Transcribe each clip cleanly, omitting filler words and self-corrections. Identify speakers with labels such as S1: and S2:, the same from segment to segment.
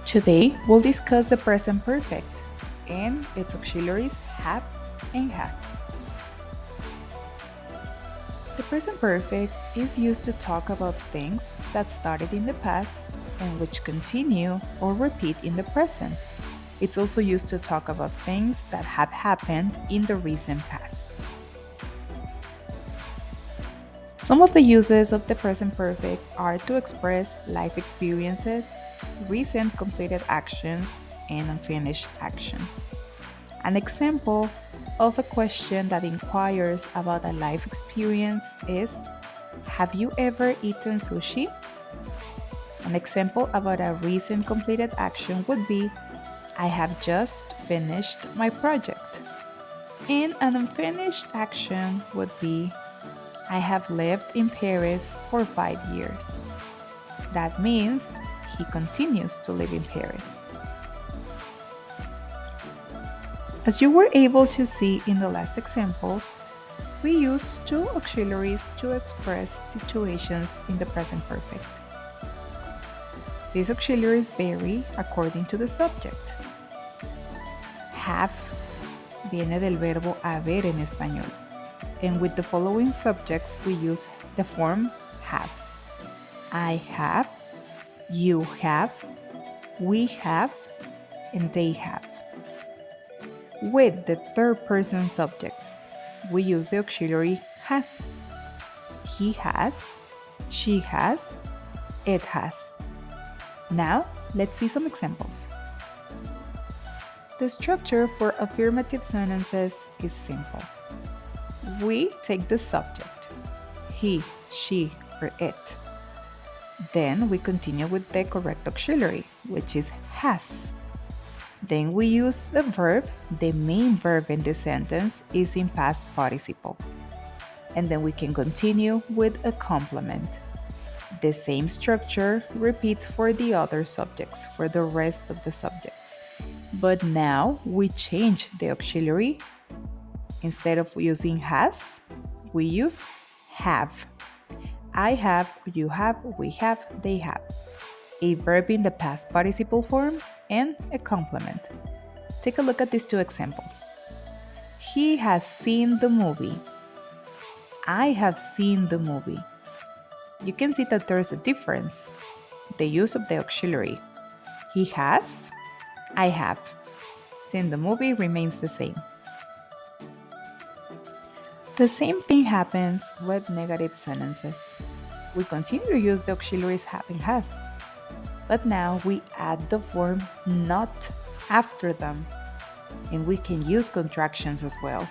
S1: Today, we'll discuss the present perfect and its auxiliaries have and has. The present perfect is used to talk about things that started in the past and which continue or repeat in the present. It's also used to talk about things that have happened in the recent past. Some of the uses of the present perfect are to express life experiences, recent completed actions, and unfinished actions. An example of a question that inquires about a life experience is: have you ever eaten sushi? An example about a recent completed action would be: I have just finished my project. And an unfinished action would be: I have lived in Paris for 5 years. That means he continues to live in Paris. As you were able to see in the last examples, we use two auxiliaries to express situations in the present perfect. These auxiliaries vary according to the subject. Have viene del verbo haber en español, and with the following subjects we use the form have. I have, you have, we have, and they have. With the third person subjects, we use the auxiliary has. He has, she has, it has. Now, let's see some examples. The structure for affirmative sentences is simple. We take the subject, he, she, or it. Then we continue with the correct auxiliary, which is has. Then we use the verb. The main verb in the sentence is in past participle. And then we can continue with a complement. The same structure repeats for the other subjects, for the rest of the subjects. But now we change the auxiliary. Instead of using has, we use have. I have, you have, we have, they have. A verb in the past participle form and a complement. Take a look at these two examples. He has seen the movie. I have seen the movie. You can see that there's a difference. The use of the auxiliary. He has, I have. Seen the movie remains the same. The same thing happens with negative sentences. We continue to use the auxiliaries have and has, but now we add the form not after them, and we can use contractions as well.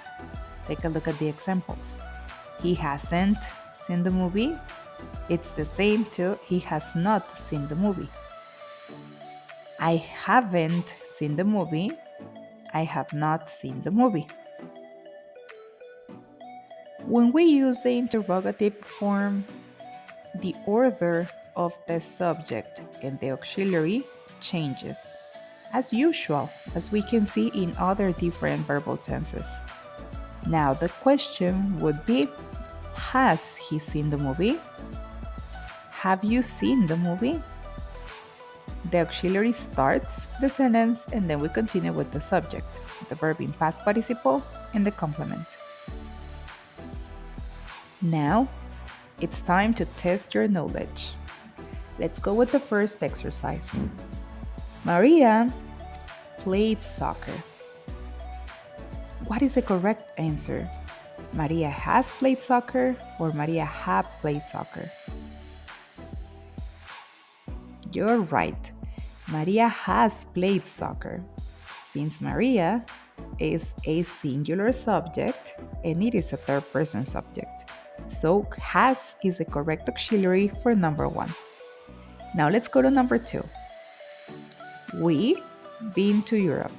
S1: Take a look at the examples. He hasn't seen the movie. It's the same to he has not seen the movie. I haven't seen the movie. I have not seen the movie. When we use the interrogative form, the order of the subject and the auxiliary changes, as usual, as we can see in other different verbal tenses. Now the question would be: has he seen the movie? Have you seen the movie? The auxiliary starts the sentence and then we continue with the subject, the verb in past participle, and the complement. Now, it's time to test your knowledge. Let's go with the first exercise. Maria played soccer. What is the correct answer? Maria has played soccer or Maria have played soccer? You're right. Maria has played soccer. Since Maria is a singular subject and it is a third person subject. So has is the correct auxiliary for number 1. Now let's go to number 2. We been to Europe.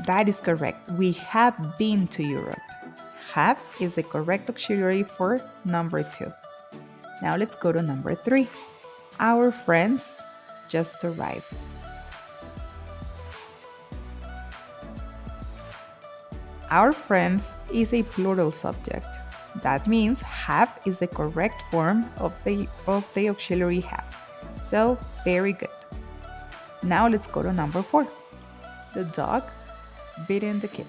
S1: That is correct. We have been to Europe. Have is the correct auxiliary for number 2. Now let's go to number 3. Our friends just arrived. Our friends is a plural subject. That means have is the correct form of the auxiliary have. So, very good. Now let's go to number 4. The dog bitten the kid.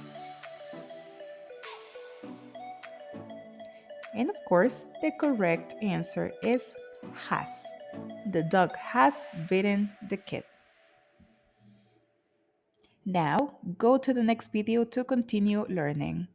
S1: And of course, the correct answer is has. The dog has bitten the kid. Now, go to the next video to continue learning.